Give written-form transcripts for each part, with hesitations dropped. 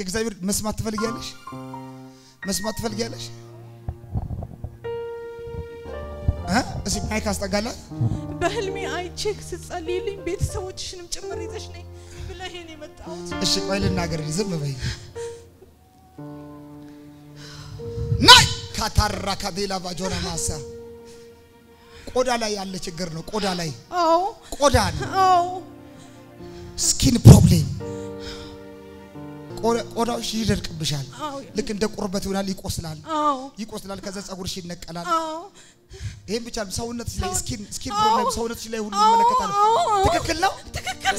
ከእግዚአብሔር መስማት ትፈልጊያለሽ መስማት ትፈልጊያለሽ እሺ ማይክ አስጠጋላት በህልሜ አይቼክ ስትጸልይልኝ ቤተሰቦችሽንም ጭምር ይዘሽ ነኝ ብለህ እኔ መጣሁት እሺ ቆይ ልናገር ዝም በይ ናይ ካታራ ካዴላ ባጆና ማሳ ቆዳ ላይ ያለ ችግር ነው ቆዳ ላይ አዎ ቆዳ ነው አዎ ስኪን ፕሮብሌም ቆዳሽ ይደርቅብሻል ልክ እንደ ቁርበት ይሆናል ይቆስላል ከዛ ጸጉርሽ ይነቀላል ይሄን ብቻ ሰውነትሽ ላይ ስኪን ፕሮብሌም ሰውነትሽ ላይ ሁሉ ይመለከታል ትክክል ነው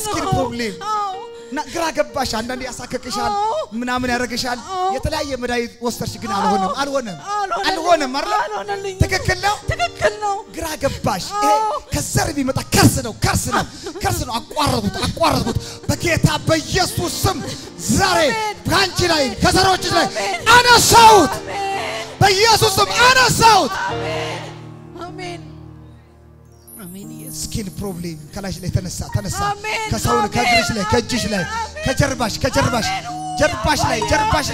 ስኪን ፕሮብሌም ና ግራ ገባሽ አንዳንዴ ያሳከከሻል ምናምን ያረጋሻል የተለያየ መድኃኒት ወስተርሽ ግን አልሆነም አይደል ትክክል ነው ግራ ገባሽ ይሄ ከዘር ቢመጣ ከርስ ነው አቋረጡት በጌታ በኢየሱስ ስም ዛሬ ባንቺ ላይ ከዘሮችሽ ላይ አነሳውት በኢየሱስ ስም አነሳውት አሜን ስኪን ፕሮብሌም ከላሽ ላይ ተነሳ ከሰውን ከእግርሽ ላይ ከእጅሽ ላይ ከጀርባሽ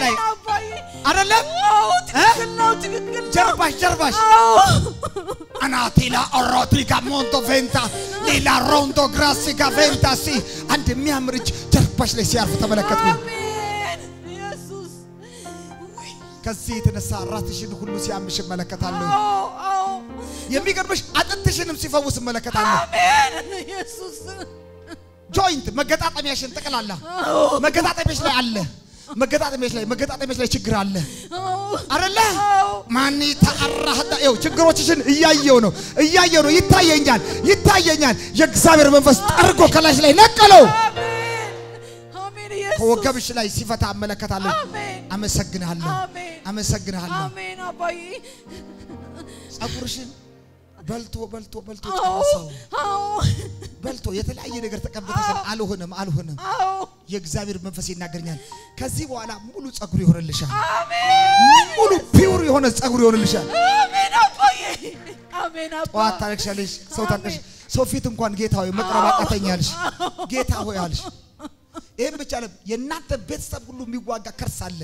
ላይ አይደለም ትክክል ጀርባሽ አናቲላ ኦሮቲጋ ሞንቶ ቬንታ ሌላ ሮንዶ ግራሲጋ ቬንታ ሲ አንድ የሚያምርጅ ጀርባሽ ላይ ሲያርፍ ተመለከትኩ ኢየሱስ ከዚህ የተነሳ ራስሽን ሁሉ ሲያምሽ መለከታለሁ የሚገርምሽ አጥንትሽንም ሲፈውስ መለከታለሁ አሜን ኢየሱስ ጆይንት መገጣጠሚያሽን ተቀላላ መገጣጠሚያሽ ላይ አለ መገጣጠሚያሽ ላይ ችግር አለ አይደለ ማን ተአራህዳ ይው ችግሮችሽን እያየው ነው ይታየኛል የእግዚአብሔር መንፈስ ጠርጎ ከላሽ ላይ ነቀለው አሜን ኢየሱስ ወገብሽ ላይ ሲፈታ መለከታለሁ አመሰግናለሁ አሜን አባዬ ጸጉርሽን በልቶ ጨርሰው በልቶ የተለያየ ነገር ተቀበተሻል አልሆነም የእግዚአብሔር መንፈስ ይናገርኛል ከዚህ በኋላ ሙሉ ጸጉር ይሆንልሻል አሜን ሙሉ ፒውር የሆነ ጸጉር ይሆንልሻል አሜን አባዬ አሜን አባ ዋታረክሻለሽ ሰው ፊት እንኳን ጌታ ሆይ መቅረብ አቃተኛልሽ ጌታ ሆይ አልሽ ይሄን ብቻ ነው የናንተ ቤተሰብ ሁሉ የሚዋጋ ከርስ አለ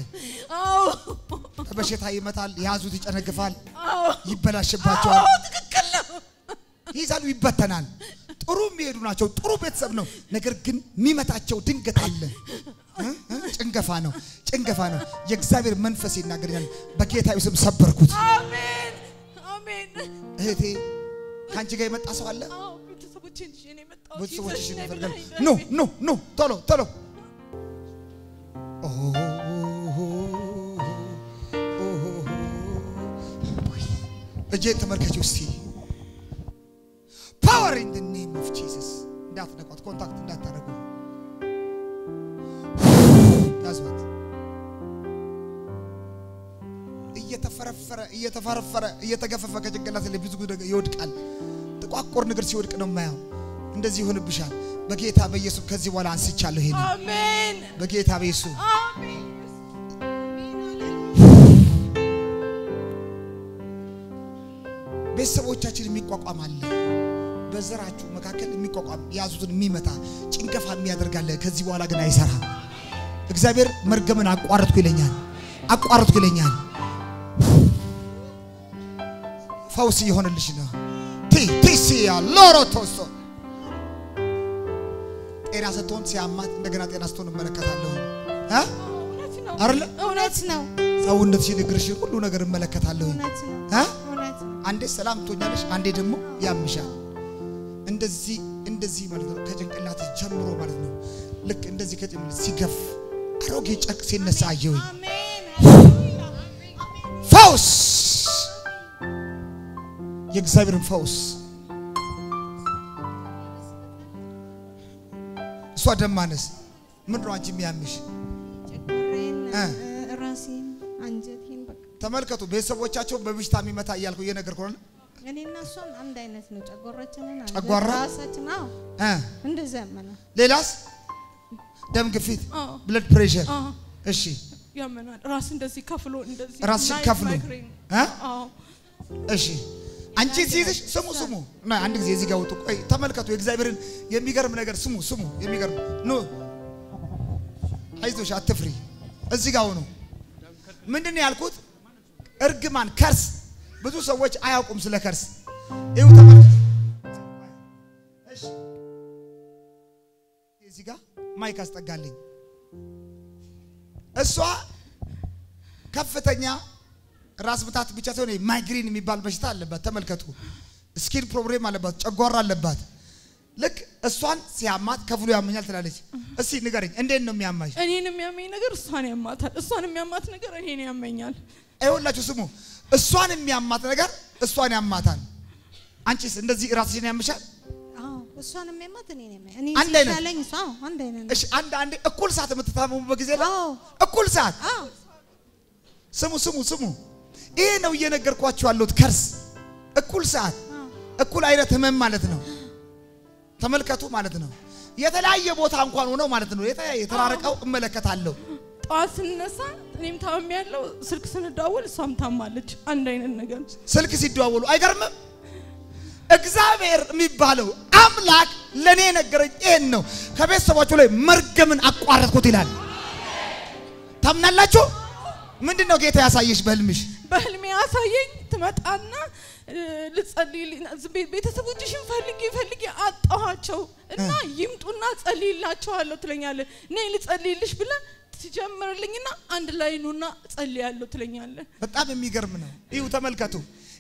በሽታ ይመታል ያዙት ይጨነግፋል ይበላሽባቸዋል ትክክል ነው ይዛሉ ይበተናል ጥሩ የሚሄዱ ናቸው ጥሩ ቤተሰብ ነው ነገር ግን የሚመታቸው ድንገት አለ ጭንገፋ ነው የእግዚአብሔር መንፈስ ይናገርኛል በጌታው ስም ሰበርኩት አሜን እህቴ ካንቺ ጋር የመጣ ሰው አለ ቤተሰቦችሽን ይፈልጋል ኖ ቶሎ እጄን ተመልከቺ እስቲ power in the name of Jesus እንዳትነቋት ኮንታክት እንዳታረጉ ያዝዋት እየተፈረፈረ እየተገፈፈ ከጭንቅላት ላይ ብዙ ነገር ይወድቃል ጥቋቁር ነገር ሲወድቅ ነው ማያው እንደዚህ ይሆንብሻል በጌታ በኢየሱስ ከዚህ በኋላ አንስቻለሁ ይሄን አሜን በጌታ በኢየሱስ አሜን ቤተሰቦቻችን የሚቋቋም አለ በዘራችሁ መካከል የሚቋቋም ያዙትን የሚመታ ጭንገፋ የሚያደርጋለ ከዚህ በኋላ ግን አይሰራ እግዚአብሔር መርገምን አቋርጥኩ ይለኛል ፈውስ ይሆንልሽ ነው ቲሲያ ሎሮቶሶ ጤና ሰጥቶን ሲያማት እንደገና ጤና ሰጥቶን መለከታለሁ እውነት ነው ሰውነትሽን እግርሽን ሁሉ ነገር መለከታለሁ አንዴ ሰላም ትሆኛለሽ አንዴ ደግሞ ያምሻል እንደዚህ ማለት ነው ከጭንቅላት ጀምሮ ማለት ነው ልክ እንደዚህ ከጭንቅላት ሲገፍ አሮጌ ጨርቅ ሲነሳ አየው አሜን ፈውስ የእግዚአብሔር ፈውስ እሷ ደማነስ ምንድነው አንቺ የሚያምሽ ራሴን አንጀቴን በቃ ተመልከቱ ቤተሰቦቻቸው በብሽታ የሚመታ እያልኩ የነገርኩ ነው እኔና እሷም አንድ አይነት ነው ጨጓራችንን ጨጓራችን እንደዘመነ ሌላስ ደም ግፊት ብለድ ፕሬሸር እሺ ያመናል ራስ እንደዚህ ከፍሎ እንደዚህ ራስሽን ከፍሎ እሺ አንቺ ሲይዝሽ ስሙ እና አንድ ጊዜ እዚህ ጋር ወጡ ቆይ ተመልከቱ የእግዚአብሔርን የሚገርም ነገር ስሙ የሚገርም ኖ አይዞሽ አትፍሪ እዚህ ጋር ሆኖ ምንድነው ያልኩት? እርግማን ከርስ ብዙ ሰዎች አያውቁም ስለ ከርስ። ይኸው ተመልከቱ። እሺ እዚህ ጋር ማይክ አስጠጋልኝ። እሷ ከፍተኛ ራስ ምታት ብቻ ሳይሆን ማይግሬን የሚባል በሽታ አለባት። ተመልከቱ። ስኪን ፕሮብሌም አለባት፣ ጨጓራ አለባት። ልክ እሷን ሲያማት ከፍሉ ያመኛል ትላለች። እስቲ ንገረኝ እንዴት ነው የሚያማሽ? እኔን የሚያመኝ ነገር እሷን ያማታል፣ እሷን የሚያማት ነገር እኔን ያመኛል። አይወላችሁ ስሙ። እሷን የሚያማት ነገር እሷን ያማታል። አንቺስ እንደዚህ ራስሽን ያምሻል? አዎ እሷን የሚያማት እኔ ነኝ። እኔ ሲሻለኝ ሰው አንድ አይነት። እሺ አንድ እኩል ሰዓት የምትታመሙበት ጊዜ ላይ እኩል ሰዓት። ስሙ ይሄ ነው እየነገርኳችሁ ያለሁት። ከርስ እኩል ሰዓት እኩል አይነት ህመም ማለት ነው። ተመልከቱ ማለት ነው። የተለያየ ቦታ እንኳን ሆነው ማለት ነው የተራረቀው እመለከታለሁ። ጧት ስንነሳ እኔም ታምሜያለሁ፣ ስልክ ስንደዋወል እሷም ታማለች። አንድ አይነት ነገር ስልክ ሲደዋወሉ አይገርምም? እግዚአብሔር የሚባለው አምላክ ለኔ ነገረኝ ይሄን ነው። ከቤተሰባችሁ ላይ መርገምን አቋረጥኩት ይላል። ታምናላችሁ? ምንድነው ጌታ ያሳየሽ በህልምሽ? በህልሜ ያሳየኝ ትመጣና ልጸልይልኝ ቤተሰቦችሽን ፈልጊ አጣኋቸው እና ይምጡና ጸልይላቸዋለሁ ትለኛለህ። ነይ ልጸልይልሽ ብለ ትጀምርልኝና አንድ ላይ ኑና ጸልያለሁ ትለኛለህ። በጣም የሚገርም ነው። ይሁ ተመልከቱ።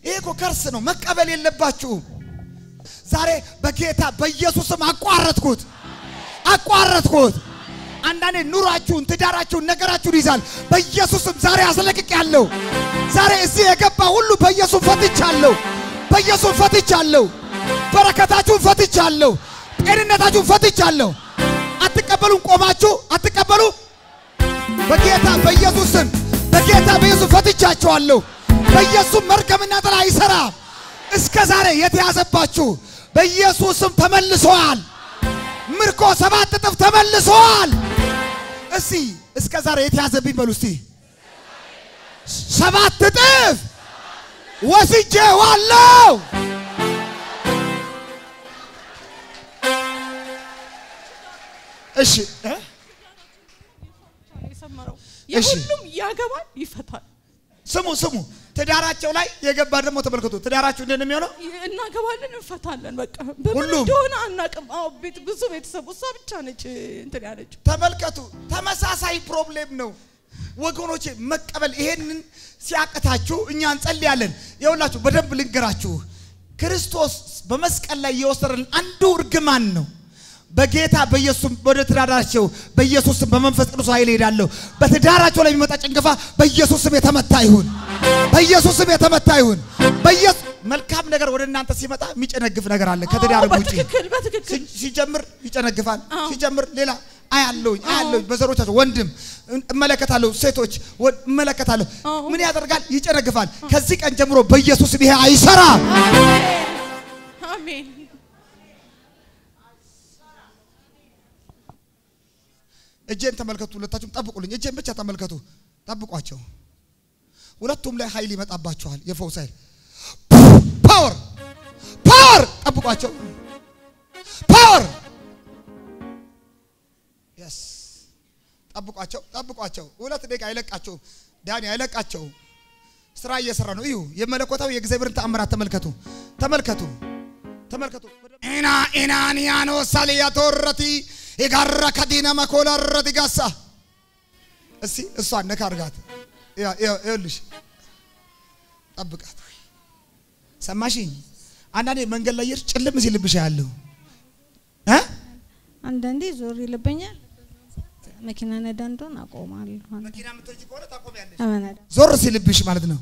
ይሄ እኮ ከርስ ነው፣ መቀበል የለባችሁም። ዛሬ በጌታ በኢየሱስም አቋረጥኩት። አንዳንዴ ኑራችሁን ትዳራችሁን ነገራችሁን ይዛል። በኢየሱስም ዛሬ አስለቅቄያለሁ። ዛሬ እዚህ የገባ ሁሉ በኢየሱስ ፈትቻለሁ። በረከታችሁን ፈትቻለሁ። ጤንነታችሁን ፈትቻለሁ። አትቀበሉን? ቆማችሁ አትቀበሉ? በጌታ በኢየሱስም ፈትቻችኋለሁ። በኢየሱስ መርገምና ጥላ አይሰራም። እስከ ዛሬ የተያዘባችሁ በኢየሱስም ተመልሷል። ምርኮ 7 እጥፍ ተመልሷል። እስቲ እስከ ዛሬ የተያዘብኝ በሉ እስቲ 7 እጥፍ ወስጄዋለሁ። እሺ የሁሉም ያገባል ይፈታል። ስሙ ትዳራቸው ላይ የገባ ደግሞ ተመልከቱ። ትዳራችሁ እንዴት ነው የሚሆነው? እናገባለን እንፈታለን። በቃ በምን እንደሆነ አናውቅም። አዎ ብዙ ቤተሰብ እሷ ብቻ ነች እንትን ያለችው። ተመልከቱ። ተመሳሳይ ፕሮብሌም ነው ወገኖቼ። መቀበል ይሄንን ሲያቀታችሁ እኛ እንጸልያለን። ይኸውላችሁ በደንብ ልንገራችሁ። ክርስቶስ በመስቀል ላይ የወሰደልን አንዱ እርግማን ነው። በጌታ በኢየሱስ ወደ ትዳራቸው በኢየሱስ በመንፈስ ቅዱስ ኃይል ሄዳለሁ። በትዳራቸው ላይ የሚመጣ ጭንገፋ በኢየሱስ ስም የተመታ ይሁን። መልካም ነገር ወደ እናንተ ሲመጣ የሚጨነግፍ ነገር አለ። ከትዳር ውጪ ሲጀምር ይጨነግፋል። ሲጀምር ሌላ አያለሁኝ በዘሮቻቸው ወንድም እመለከታለሁ፣ ሴቶች እመለከታለሁ። ምን ያደርጋል? ይጨነግፋል። ከዚህ ቀን ጀምሮ በኢየሱስ ስም ይሄ አይሰራም። አሜን። እጄን ተመልከቱ። ሁለታችሁም ጠብቁልኝ። እጄን ብቻ ተመልከቱ። ጠብቋቸው። ሁለቱም ላይ ኃይል ይመጣባቸዋል። የፈውስ ኃይል ፓወር ጠብቋቸው። ፓወር yes ጠብቋቸው። 2 ደቂቃ አይለቃቸውም። ዳኒ አይለቃቸውም። ስራ እየሰራ ነው። እዩ የመለኮታው የእግዚአብሔርን ተአምራት ተመልከቱ። ኢናኒያኖ ሳሊያቶረቲ ይጋራ ከዲና መኮላረ ዲጋሳ እስቲ እሷን ነካ አርጋት። ይኸውልሽ ጠብቃት። ሰማሽኝ? አንዳንዴ መንገድ ላይ ጭልም ሲልብሽ ያለው አንዳንዴ ዞር ይልብኛል። መኪና ነዳ እንደሆነ አቆማለሁ። መኪና ምትጂ ከሆነ ታቆሚያለሽ። ዞር ሲልብሽ ማለት ነው።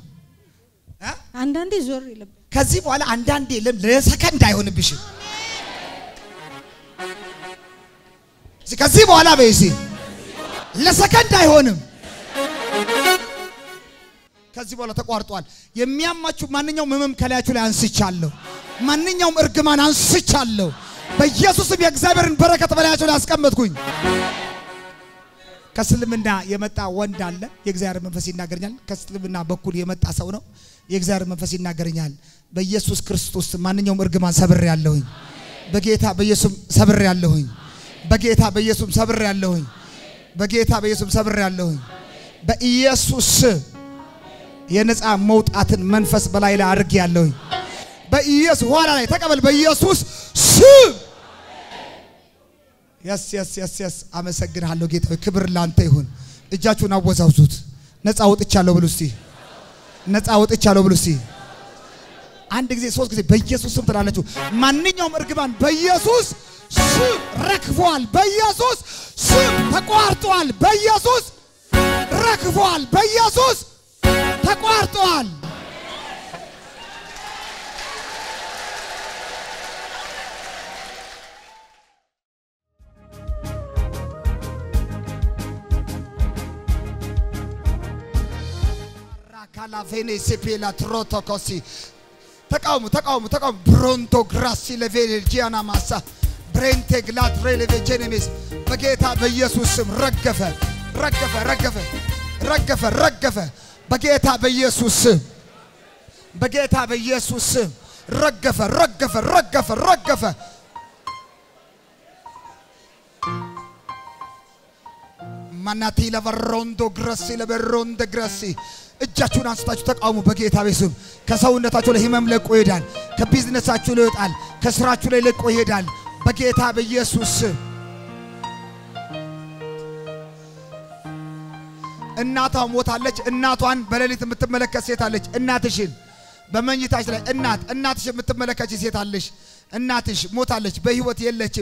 አንዳንዴ ዞር ይልብ። ከዚህ በኋላ አንዳንዴ ለሰከንድ አይሆንብሽ። ከዚህ በኋላ በይሲ ለሰከንድ አይሆንም። ከዚህ በኋላ ተቋርጧል። የሚያማችሁ ማንኛውም ህመም ከላያችሁ ላይ አንስቻለሁ። ማንኛውም እርግማን አንስቻለሁ። በኢየሱስም የእግዚአብሔርን በረከት በላያችሁ ላይ አስቀመጥኩኝ። ከስልምና የመጣ ወንድ አለ። የእግዚአብሔር መንፈስ ይናገረኛል። ከስልምና በኩል የመጣ ሰው ነው። የእግዚአብሔር መንፈስ ይናገረኛል። በኢየሱስ ክርስቶስ ማንኛውም እርግማን ሰብሬያለሁኝ። በጌታ በኢየሱስ ሰብሬያለሁኝ። በጌታ በኢየሱስ ሰብሬያለሁኝ። በኢየሱስ የነፃ መውጣትን መንፈስ በላይ ላይ አድርግ ያለው በኢየሱስ ኋላ ላይ ተቀበል በኢየሱስ ስም ያስ አመሰግናለሁ ጌታ ክብር ላንተ ይሁን እጃችሁን አወዛውዙት ነፃ ወጥቻለሁ ብሉ እስቲ ነፃ ወጥቻለሁ ብሉ እስቲ አንድ ጊዜ ሶስት ጊዜ በኢየሱስ ስም ትላላችሁ ማንኛውም እርግማን በኢየሱስ ስም ረክፏል በኢየሱስ ስም ተቋርጧል በኢየሱስ ረክፏል በኢየሱስ ተቋርጧል rakala vene sepela trotokosi ተቃውሙ ብሮንቶ ግራሲ ለቬል ጂያና ማሳ ብሬንቴ ግላት ሬሌቬ ጄኔሚስ በጌታ በኢየሱስ ስም ረገፈ በጌታ በኢየሱስ ስም ረገፈ ማናቲ ለበሮንዶ ግራሲ ለበሮንዶ ግራሲ እጃችሁን አንስታችሁ ተቃውሙ በጌታ በስም ከሰውነታችሁ ላይ ህመም ለቆ ይሄዳል ከቢዝነሳችሁ ላይ ይወጣል ከስራችሁ ላይ ለቆ ይሄዳል በጌታ በኢየሱስ እናቷ ሞታለች እናቷን በሌሊት የምትመለከት ሴት አለች እናትሽን በመኝታሽ ላይ እናትሽ የምትመለከች ሴት አለች እናትሽ ሞታለች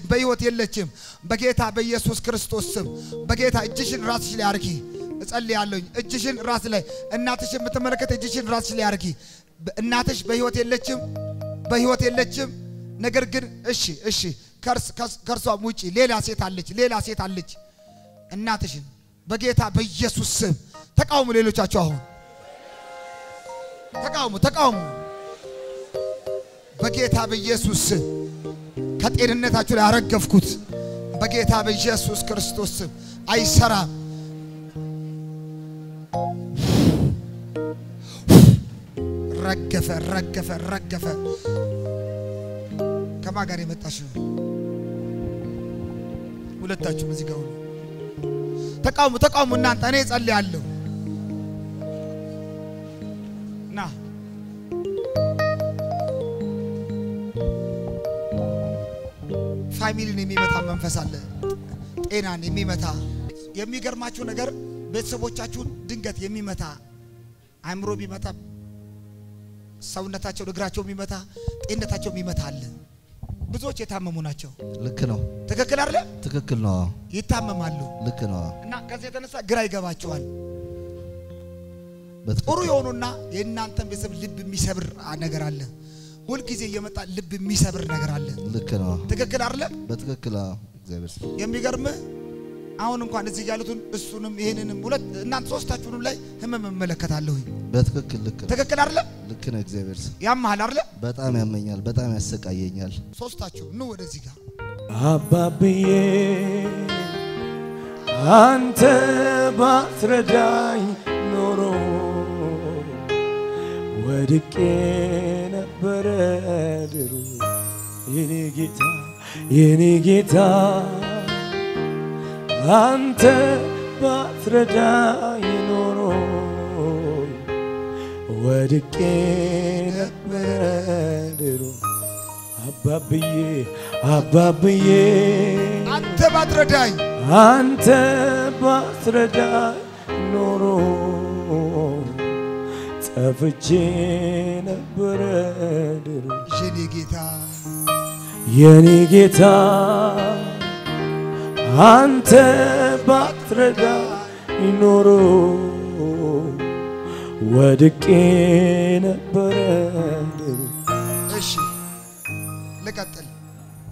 በህይወት የለችም በጌታ በኢየሱስ ክርስቶስ ስም በጌታ እጅሽን ራስሽ ላይ አርጊ እጸልያለሁ እጅሽን ራስ ላይ እናትሽ የምትመለከት እጅሽን ራስሽ ላይ አርጊ እናትሽ በህይወት የለችም ነገር ግን እሺ ከርሷም ውጪ ሌላ ሴት አለች እናትሽን በጌታ በኢየሱስ ስም ተቃውሙ ሌሎቻችሁ አሁን ተቃውሙ በጌታ በኢየሱስ ስም ከጤንነታችሁ ላይ አረገፍኩት በጌታ በኢየሱስ ክርስቶስ ስም አይሰራም ረገፈ ከማጋር የመጣሽ ሁለታችሁ እዚህ ጋር ተቃውሙ እናንተ እኔ ጸልያለሁ ና ፋሚሊን የሚመታ መንፈስ አለ ጤናን የሚመታ የሚገርማችሁ ነገር ቤተሰቦቻችሁን ድንገት የሚመታ አእምሮ ቢመታ ሰውነታቸው እግራቸው የሚመታ ጤንነታቸው የሚመታ አለ ብዙዎች የታመሙ ናቸው ልክ ነው ትክክል አይደል ትክክል ነው ይታመማሉ ልክ ነው እና ከዚህ የተነሳ ግራ ይገባቸዋል ጥሩ የሆኑና የእናንተን ቤተሰብ ልብ የሚሰብር ነገር አለ ሁሉ ጊዜ እየመጣ ልብ የሚሰብር ነገር አለ ልክ ነው ትክክል አይደል በትክክል እግዚአብሔር የሚገርም አሁን እንኳን እዚህ ያሉትን እሱንም ይሄንንም ሁለት እናንተ ሶስታችሁንም ላይ ህመም መመለከታለሁ በትክክል ትክክል አይደል ልክ ነው እግዚአብሔር ያማል አይደል በጣም ያመኛል በጣም ያሰቃየኛል ሶስታችሁ ኑ ወደዚህ ጋር አባብዬ አንተ ባትረዳኝ ኖሮ ወድቄ ነበረ ድሮ የኔ ጌታ አንተ ባትረዳኝ ኖሮ ወድቄ ነበረ ድሮ አባብዬ አንተ ባትረዳኝ ኖሮ ጠፍቼ ነበረ ድሮ የኔ ጌታ አንተ ባትረዳኝ ኖሮ ወድቄ ነበረ ድሮ እሺ ለቀጥል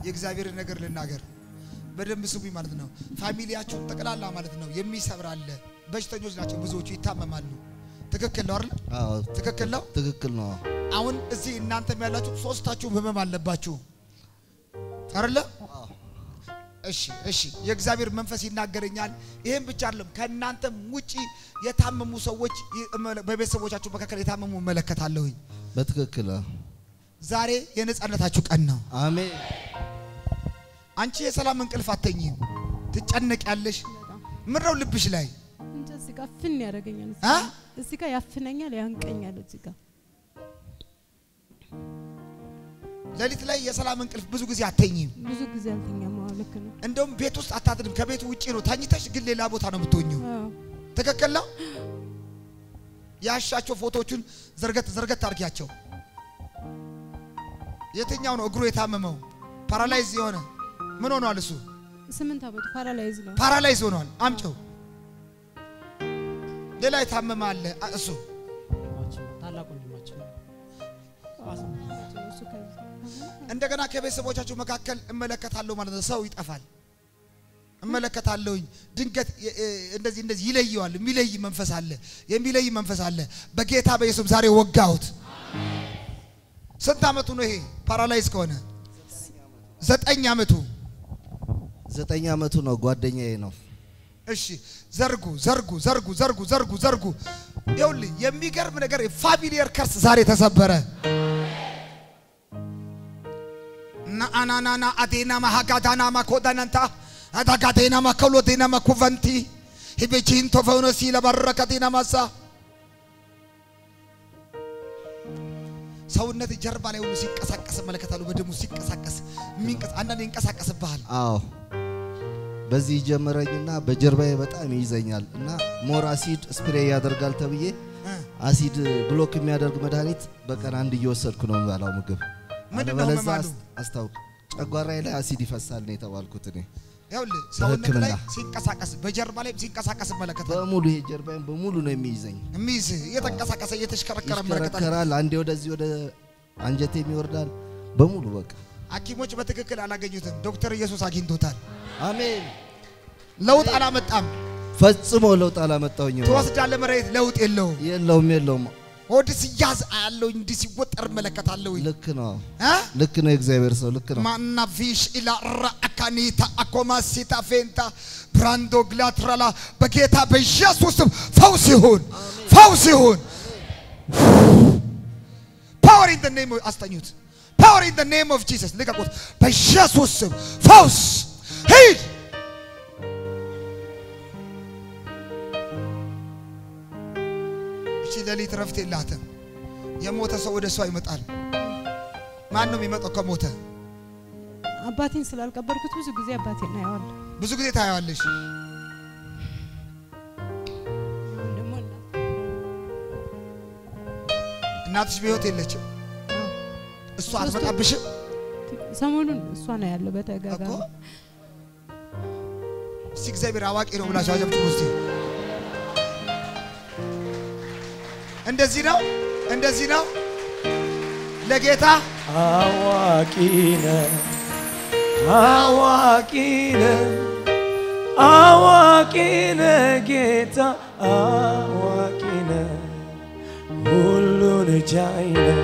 የእግዚአብሔር ነገር ልናገር በደንብ ስሙኝ ማለት ነው ፋሚሊያችሁ ተቀላላ ማለት ነው የሚሰብራለ በሽተኞች ናቸው ብዙዎቹ ይታመማሉ ትክክል ነው አይደል አዎ ትክክል ነው አሁን እዚህ እናንተም ያላችሁ ሶስታችሁም ህመም አለባችሁ አይደል እሺ የእግዚአብሔር መንፈስ ይናገረኛል ይሄን ብቻ አይደለም ከእናንተም ውጪ የታመሙ ሰዎች በቤተሰቦቻችሁ መካከል የታመሙ መለከታለሁኝ በትክክል ዛሬ የነጻነታችሁ ቀን ነው አሜን አንቺ የሰላም እንቅልፍ አተኝም ትጨነቂያለሽ ምንድነው ልብሽ ላይ እንደዚህ በቃ ፍን ያደርገኛል እዚህ ጋር ያፍነኛል ያንቀኛል እዚህ ጋር ለሊት ላይ የሰላም እንቅልፍ ብዙ ጊዜ አተኝም ብዙ ጊዜ አልተኛም ልክ ነው እንደውም ቤት ውስጥ አታድርም ከቤት ውጪ ነው ታኝተሽ ግን ሌላ ቦታ ነው የምትሆኚው ትክክል ነው ያሻቸው ፎቶዎቹን ዘርገት አርጊያቸው የትኛው ነው እግሩ የታመመው ፓራላይዝ የሆነ ምን ሆኗል እሱ 8 አመት ፓራላይዝ ሆኗል አምጪው ሌላ የታመመ አለ እሱ ታላቁ ወንድማችን እንደገና ከቤተሰቦቻቸው መካከል እመለከታለሁ ማለት ነው ሰው ይጠፋል እመለከታለሁኝ ድንገት እንደዚህ ይለየዋል የሚለይ መንፈስ አለ በጌታ በኢየሱስ ዛሬ ወጋሁት ስንት አመቱ ነው ይሄ ፓራላይዝ ከሆነ 9 አመቱ ነው ጓደኛዬ ነው እሺ ዘርጉ ይኸውልህ የሚገርም ነገር ፋሚሊየር ከርስ ዛሬ ተሰበረ ናአናናና አዴና ማሃጋዳና ማኮዳናንታ አዳጋዴና ማኮሎዴና ማኩቫንቲ ሂቤቺን ቶፈውነሲ ለበረከቴና ማሳ ሰውነት ጀርባ ላይ ሁሉ ሲንቀሳቀስ መለከታሉ በደሙ ሲንቀሳቀስ አንዳንዴ ይንቀሳቀስብሃል አዎ በዚህ ጀመረኝና በጀርባዬ በጣም ይይዘኛል እና ሞር አሲድ ስፕሬይ ያደርጋል ተብዬ አሲድ ብሎክ የሚያደርግ መድኃኒት በቀን አንድ እየወሰድኩ ነው የምበላው ምግብ ምንድነው መማሉ አስታውቅ ጨጓራዬ ላይ አሲድ ይፈሳል ነው የተባልኩት እኔ ይኸውልህ ሰውነት ላይ ሲንቀሳቀስ በጀርባ ላይ ሲንቀሳቀስ መለከታሉ በሙሉ ይሄ ጀርባዬን በሙሉ ነው የሚይዘኝ እየተንቀሳቀሰ እየተሽከረከረ መለከታሉ ይሽከረከራል አንዴ ወደዚህ ወደ አንጀቴ ይወርዳል በሙሉ በቃ ሐኪሞች በትክክል አላገኙትም ዶክተር ኢየሱስ አግኝቶታል አሜን ለውጥ አላመጣም ፈጽሞ ለውጥ አላመጣውኝም ተወስዳለህ መሬት ለውጥ የለውም ኦዲስ ያዝ አለው እንዲ ሲወጠር መለከታለው ልክ ነው እግዚአብሔር ሰው ልክ ነው ማናፊሽ ኢላ ራአካኒታ አኮማሲታ ፌንታ ብራንዶ ግላትራላ በጌታ በኢየሱስ ፈውስ ይሁን power in the name of አስተኙት power in the name of Jesus ልቀቁት በኢየሱስ ፈውስ ሂድ ለሊት ረፍት የላትም የሞተ ሰው ወደ እሷ ይመጣል ማን ነው የሚመጣው ከሞተ አባቴን ስላልቀበርኩት ብዙ ጊዜ አባቴን አያዋለሁ ብዙ ጊዜ ታያዋለሽ እናትሽ በህይወት የለችም እሷ አትመጣብሽም ሰሞኑን እሷ ነው ያለው በተጋጋሚ እግዚአብሔር አዋቂ ነው ብላችሁ አጀብቱ እስቲ እንደዚህ ነው ለጌታ አዋቂ ነህ ጌታ አዋቂ ነህ ሁሉን ቻይ ነህ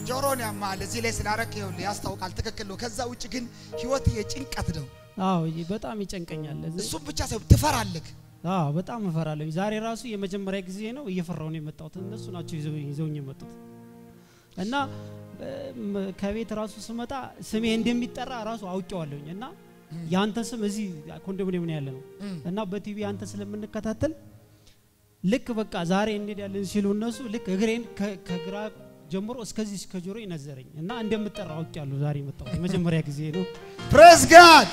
ጆሮን ያማል እዚህ ላይ ስላረክ ይሁን ያስታውቃል ትክክል ነው ከዛ ውጭ ግን ህይወት የጭንቀት ነው አዎ በጣም ይጨንቀኛል እሱ ብቻ ሳይሆን ትፈራለህ አዎ በጣም እፈራለሁ ዛሬ ራሱ የመጀመሪያ ጊዜ ነው እየፈራው ነው የመጣሁት እነሱ ናቸው ይዘውኝ የመጡት እና ከቤት ራሱ ስመጣ ስሜ እንደሚጠራ ራሱ አውቄዋለሁኝ እና ያንተ ስም እዚህ ኮንዶሚኒየም ነው ያለው እና በቲቪ አንተ ስለምንከታተል ልክ በቃ ዛሬ እንሄዳለን ሲሉ እነሱ ልክ እግሬን ከግራ ጀምሮ እስከዚህ እስከ ጆሮ ይነዘረኝ እና እንደምጠራ አውቄያለሁ ዛሬ መጣሁ የመጀመሪያ ጊዜ ነው ፕሬዝ ጋድ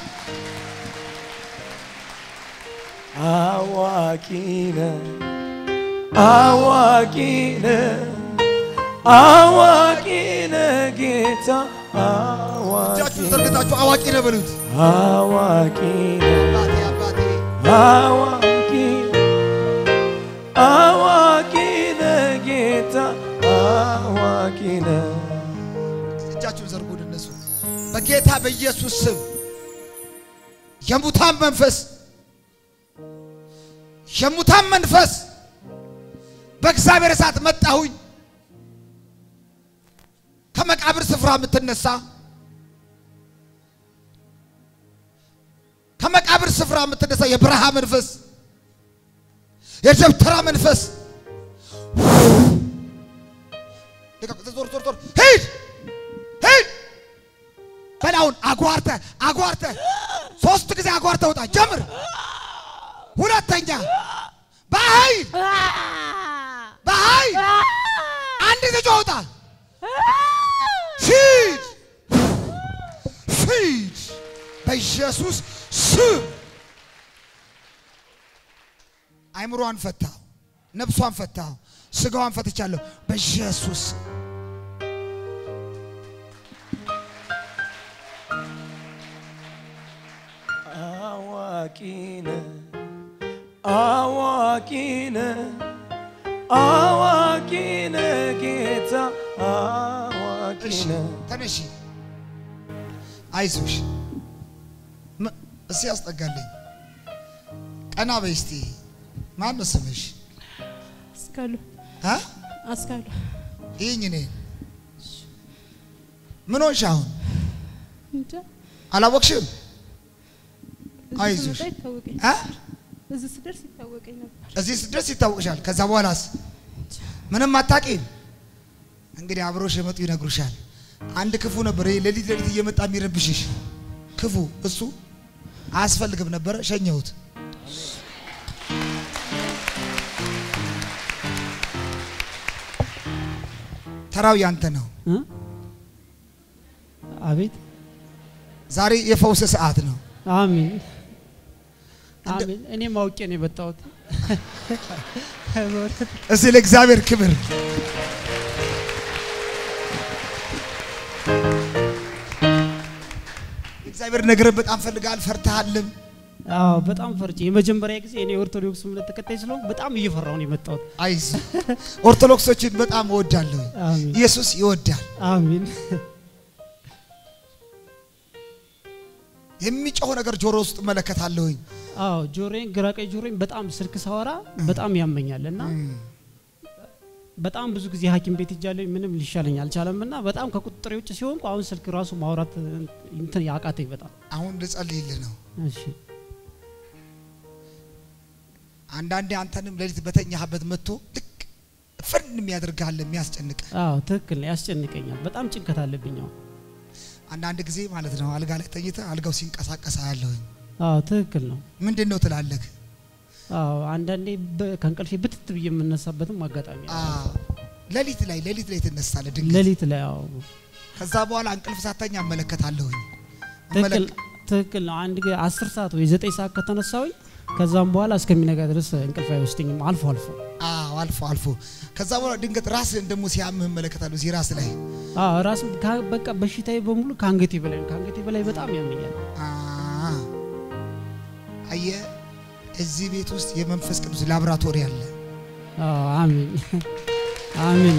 አዋቂ ነህ ጌታ እጃችሁ ዘርግታችሁ አዋቂ ነህ በሉት አዋቂ ነህ ጌታ አዋቂ ነህ እጃችሁ ዘርጉ እነሱ በጌታ በኢየሱስ ስም የሙታን መንፈስ በእግዚአብሔር እሳት መጣሁኝ ከመቃብር ስፍራ የምትነሳ የብርሃ መንፈስ የደብተራ መንፈስ ዞር ሂድ አሁን አጓርተ 3 ጊዜ አጓርተ ውጣ ጀምር ሁለተኛ በኃይል አንድ ጊዜ ውጣ ሂድ በኢየሱስ ስም አይምሮዋን ፈታው ነፍሷን ፈታው ስጋዋን ፈትቻለሁ በኢየሱስ አዋቂነ ጌታ አዋቂነ ተነሺ አይዞሽ እዚህ አስጠጋለኝ ቀና በይ እስቲ ማን ነው ስምሽ አስካሉ ይሄኝ ነኝ ምን ሆንሽ አሁን አላወቅሽም አይዞሽ እዚህ ስደርስ ይታወቅሻል ከዛ በኋላስ ምንም አታውቂም እንግዲህ አብሮሽ የመጡ ይነግሩሻል አንድ ክፉ ነበር ለሊት እየመጣ የሚረብሽሽ ክፉ እሱ አያስፈልግም ነበር ሸኘሁት ተራው ያንተ ነው አቤት ዛሬ የፈውስ ሰዓት ነው አሜን አሜን እኔ ማውቄ ነው የመጣሁት እዚህ ለእግዚአብሔር ክብር እግዚአብሔር ነገር በጣም ፈልጋል ፈርተሃልም አዎ በጣም ፈርጬ የመጀመሪያ ጊዜ እኔ ኦርቶዶክስ እምነት ተከታይ ስለሆንኩ በጣም እየፈራሁ ነው የመጣሁት አይስ ኦርቶዶክሶችን በጣም እወዳለሁ ኢየሱስ ይወዳል አሜን የሚጮህ ነገር ጆሮ ውስጥ መለከታለሁኝ አዎ ጆሮዬን ግራቀኝ ጆሮዬን በጣም ስልክ ሳወራ በጣም ያመኛልና በጣም ብዙ ጊዜ ሐኪም ቤት ሄጃለሁ ምንም ሊሻለኝ አልቻለምና በጣም ከቁጥጥሬ ውጭ ሲሆንኩ አሁን ስልክ ራሱ ማውራት እንትን ያቃተኝ በጣም አሁን ልጸልይልህ ነው እሺ አንዳንዴ አንተንም ለሊት በተኛህበት መጥቶ ልክ ፍርን የሚያደርጋል የሚያስጨንቅ አዎ ትክክል ነው ያስጨንቀኛል በጣም ጭንቀት አለብኝ አንዳንድ ጊዜ ማለት ነው አልጋ ላይ ተኝተህ አልጋው ሲንቀሳቀስ አያለሁኝ አዎ ትክክል ነው ምንድነው ትላለህ አዎ አንዳንዴ ከንቀልፌ ብትት ብዬ የምነሳበትም አጋጣሚ ለሊት ላይ ተነሳለ ድንገት ለሊት ላይ አዎ ከዛ በኋላ እንቅልፍ ሳተኛ አመለከታለሁኝ ትክክል ነው አንድ 10 ሰዓት ወይ 9 ሰዓት ከተነሳሁኝ ከዛም በኋላ እስከሚነጋ ድረስ እንቅልፍ አይወስደኝም አልፎ ከዛ በኋላ ድንገት ራስን ደሞ ሲያምህ መለከታለሁ እዚህ ራስ ላይ ራስ በቃ በሽታዬ በሙሉ ካንገቴ በላይ በጣም ያመኛል አየ እዚህ ቤት ውስጥ የመንፈስ ቅዱስ ላብራቶሪ አለ አሜን አሜን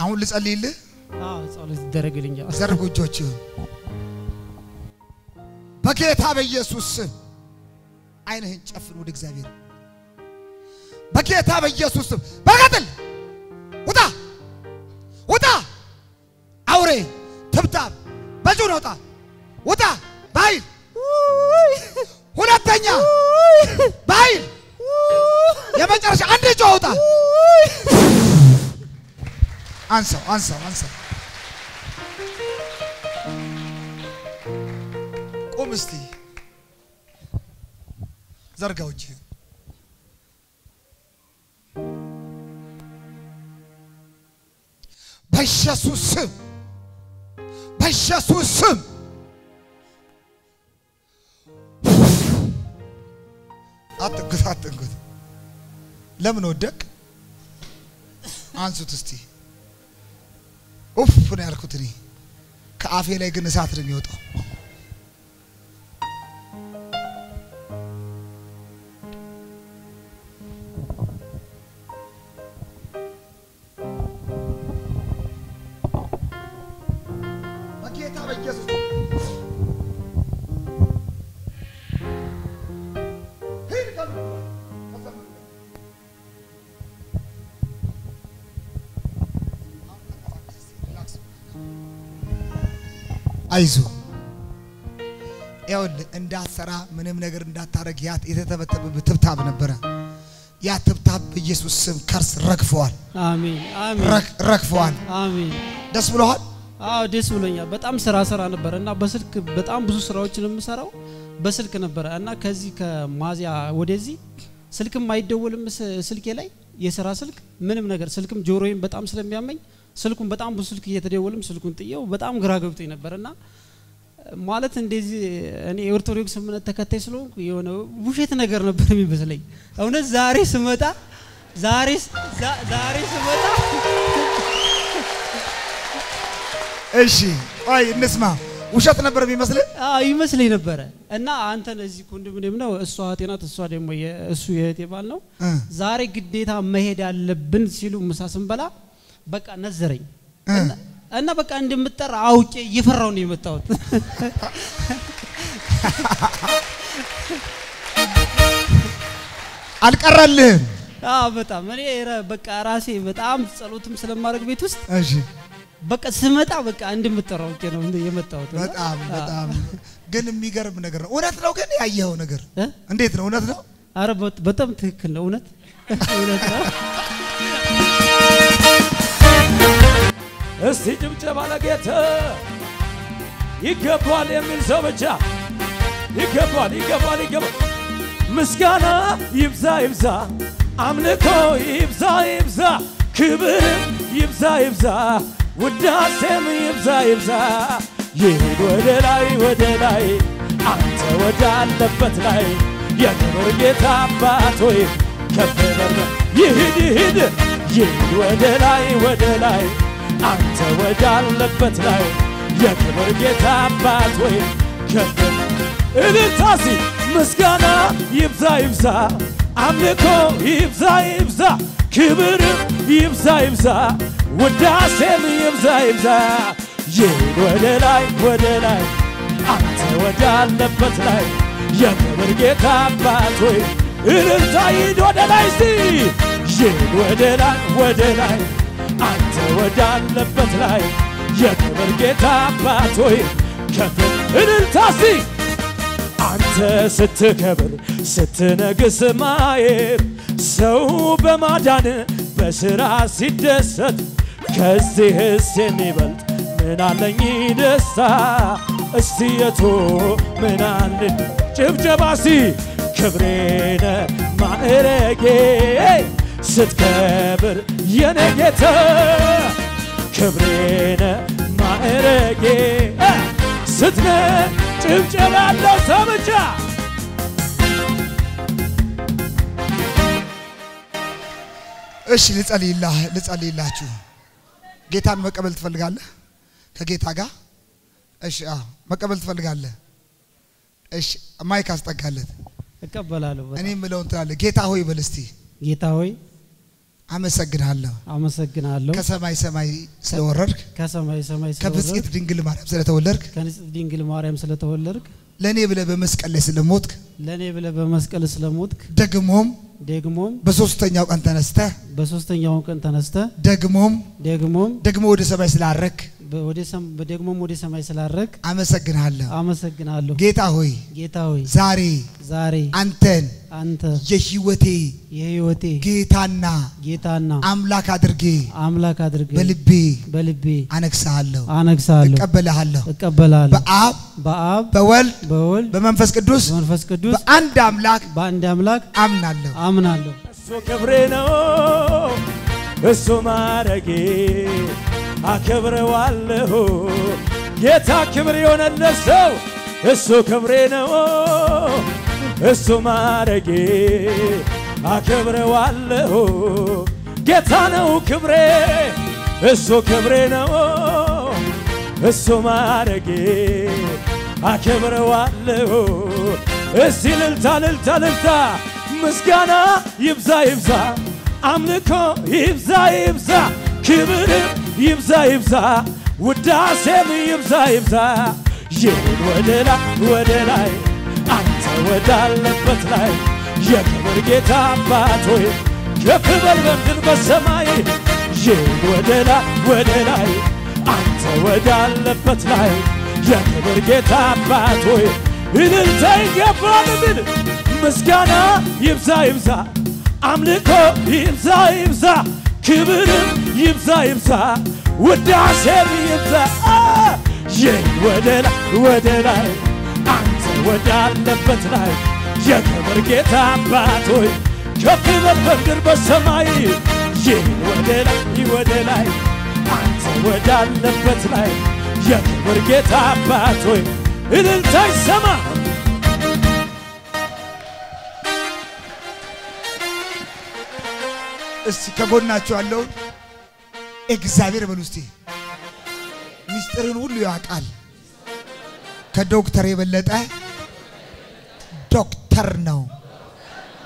አሁን ልጸልይልህ ጸሎት ይደረግልኝ ዘርጉ እጆችህን በጌታ በኢየሱስ አይንህን ጨፍን ወደ እግዚአብሔር በጌታ በኢየሱስ በቀጥል ውጣ አውሬ ትብታብ በጁን ውጣ ባይል ሁለተኛ ባይል የመጨረሻ አንድ እጅ ውጣ አንሳው ቁም እስቲ ዘርጋው እጅ በኢየሱስ ስም አትንኩት ለምን ወደቅ አንሱት እስቲ ኡፍ ነው ያልኩት እኔ ከአፌ ላይ ግን እሳት ነው የሚወጣው በጌታ በኢየሱስ አይዞ ያውል እንዳትሰራ ምንም ነገር እንዳታረግ ያት የተተበተበ ትብታብ ነበር ያ ትብታብ በኢየሱስ ስም ከርስ ረግፈዋል አሜን አሜን ረግፈዋል አሜን ደስ ብሎሃል አዎ ደስ ብሎኛል በጣም ስራ ነበርና በስልክ በጣም ብዙ ስራዎችን የምሰራው በስልክ ነበር እና ከዚህ ከማዚያ ወደዚህ ስልክም አይደወልም ስልኬ ላይ የሥራ ስልክ ምንም ነገር ስልክም ጆሮዬን በጣም ስለሚያመኝ ስልኩን በጣም ብዙ ስልክ እየተደወልም ስልኩን ጥየው በጣም ግራ ገብቶኝ ነበርና ማለት እንደዚህ እኔ ኦርቶዶክስ እምነት ተከታይ ስለሆንኩ የሆነ ውሸት ነገር ነበር የሚመስለኝ እውነት ዛሬ ስመጣ እሺ አይ እንስማ ውሸት ነበር የሚመስል ይመስለኝ ነበር እና አንተ ለዚህ ኮንዶሚኒየም ነው እሷ ጤናት እሷ ደግሞ እሱ የእህቴ ባል ነው ዛሬ ግዴታ መሄድ ያለብን ሲሉ ምሳስም በላ በቃ ነዘረኝ እና በቃ እንደምጠራ አውቄ ይፈራው ነው የመጣሁት አልቀረልህም በጣም እኔ በቃ ራሴ በጣም ጸሎትም ስለማድረግ ቤት ውስጥ እሺ በቃ ስመጣ በቃ እንደምጠራው ኦኬ ነው የመጣሁት በጣም ግን የሚገርም ነገር ነው እውነት ነው ግን ያየው ነገር እንዴት ነው እውነት ነው አረ በጣም ትክክል ነው እውነት ነው እስቲ ጭብጨባ ለጌታ ይገባል የሚል ሰው ብቻ ይገባል ምስጋና ይብዛ አምልኮ ይብዛ ክብር ይብዛ ውዳሴም ይብዛ ይሄድ ወደ ላይ አንተ ወዳለበት ላይ የክብር ጌታ አባት ሆይ ከፍ በል ይሄድ ወደ ላይ አንተ ወዳለበት ላይ የክብር ጌታ አባት ሆይ ከፍ እልልታሲ ምስጋና ይብዛ አምልኮ ይብዛ ክብር ይብዛ ውዳሴም ይብዛ ይሄድ ወደ ላይ አንተ ወዳለበት ላይ የክብር ጌታ አባት ሆይ እልልታ ይሄድ ወደ ላይ እስቲ ይሄድ ወደ ላይ አንተ ወዳለበት ላይ የክብር ጌታ አባት ሆይ ከፍ እልልታሲ አንተ ስትከብር ስትነግስ ማየት ሰው በማዳን በሥራ ሲደሰት ከዚህስ የሚበልጥ ምን አለኝ ደስታ እስቲ የቱ ምን አለኝ ጭብጨባሲ ክብሬነ ማዕረጌ ስትከብር የኔ ጌታ ክብሬነ ማዕረጌ ስትነ ጭብጨባለው ሰምቻ እሺ ልጸልይላችሁ ጌታን መቀበል ትፈልጋለህ ከጌታ ጋር እሺ መቀበል ትፈልጋለህ እሺ ማይክ አስጠጋለት እቀበላለሁ እኔ ምለው እንትላለ ጌታ ሆይ በልስቲ ጌታ ሆይ አመሰግናለሁ ከሰማይ ስለወረድክ ከብጽዕት ድንግል ማርያም ስለተወለድክ ለኔ ብለ በመስቀል ላይ ስለሞትክ ደግሞም በሶስተኛው ቀን ተነስተ ደግሞ ወደ ሰማይ ስላረክ ወደ ሰማይ ስላረክ አመሰግናለሁ ጌታ ሆይ ዛሬ አንተ የህይወቴ ጌታና አምላክ አድርጌ በልቤ አነግሳለሁ እቀበላለሁ በአብ በወልድ በመንፈስ ቅዱስ በአንድ አምላክ አምናለሁ እሱ ክብሬ ነው እሱ ማረጌ አከብረዋለሁ ጌታ ክብር የሆነለት ሰው እሱ ክብሬ ነው እሱ ማረጌ አከብረዋለሁ ጌታ ነው ክብሬ እሱ ክብሬ ነው እሱ ማረጌ አከብረዋለሁ እስቲ ልልታ ምስጋና ይብዛ አምልኮ ይብዛ ክብር ይብዛ ውዳሴም ይብዛ ይሄድ ወደ ላይ አንተ ወዳለበት ላይ የክብር ጌታ አባት ሆይ ከፍ በል በምድር በሰማይ ይሄድ ወደ ላይ አንተ ወዳለበት ላይ የክብር ጌታ አባት ሆይ እልልታ ይገባል ምስጋና ይብዛ አምልኮ ይብዛ ይብዛ ክብርም ይብዛ ይብዛ ውዳሴም ይብዛ ወደ ላይ አንተ ወዳለበት ላይ የክብር ጌታ አባት ሆይ ከፍ በምድር በሰማይ ወደ ላይ አንተ ወዳለበት ላይ የክብር ጌታ አባት ሆይ እልልታ ይሰማ እስቲ ከጎናችሁ ያለው እግዚአብሔር በሉ እስቲ ሚስጥርን ሁሉ ያውቃል ከዶክተር የበለጠ ዶክተር ነው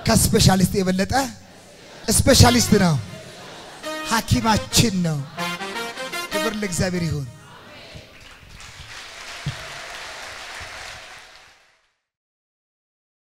ከስፔሻሊስት የበለጠ ስፔሻሊስት ነው ሐኪማችን ነው ክብር ለእግዚአብሔር ይሁን